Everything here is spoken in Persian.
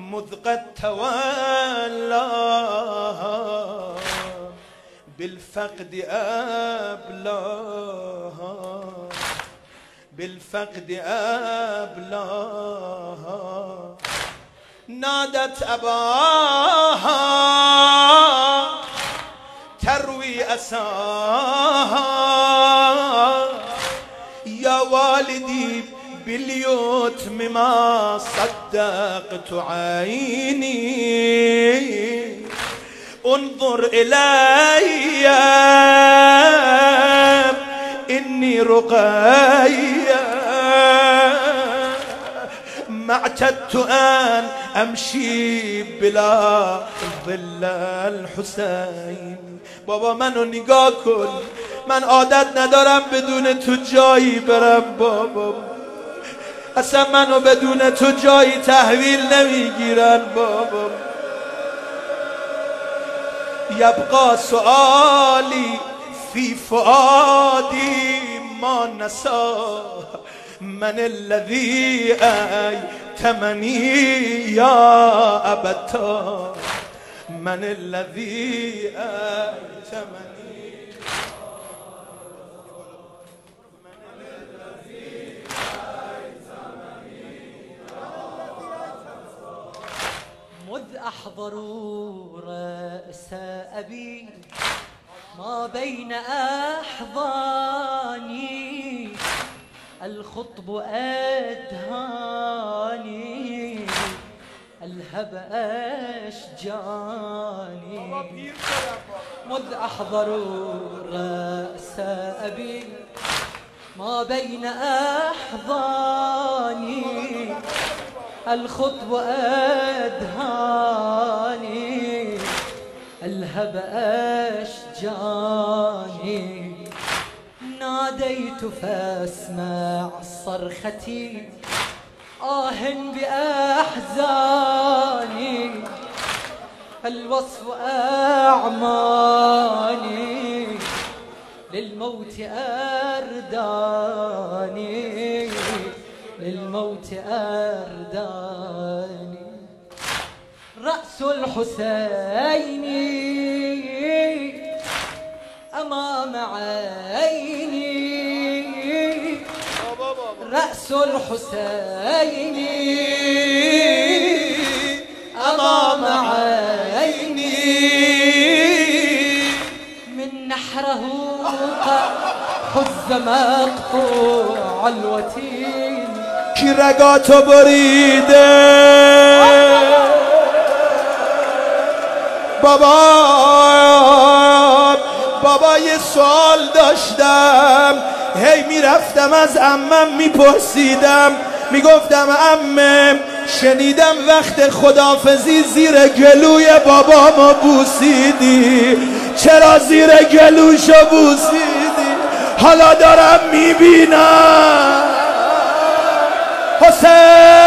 مذ قد تولى بالفقد أبلاها بالفقد أبلاها نادت أباها تروي أساها يا والدي باليتم ما صدقت عيني انظر إلي إني رقية ما اعتدت أن أمشي بلا ظل الحسين. بابا منو نگاه کن، من عادت ندارم بدون تو جایی برم بابا، اصلا منو بدون تو جایی تحویل نمیگیرن بابا. یبقى سؤالی فی فؤادی ما نسا من الذي أيتمني يا أبتا من الذي أيتمني مذ أحضروا رأس أبي ما بين أحضاني الخطب أدهاني الهب أشجاني. مذ أحضروا رأس أبي ما بين أحضاني الخطب أدهاني الهب أشجاني. ناديت فاسمع صرختي آه بأحزاني الوصف أعماني للموت أرداني للموت أرداني. رأس الحسين أمام عيني رأس الحسين أمام عيني من نحره حز مقطوع الوتين کی رگاتو بریده بابا یه سوال داشتم، هی میرفتم از عمم میپرسیدم، میگفتم عمم شنیدم وقت خدافزی زیر گلوی بابامو بوسیدی، چرا زیر گلوشو بوسیدی؟ حالا دارم میبینم حسین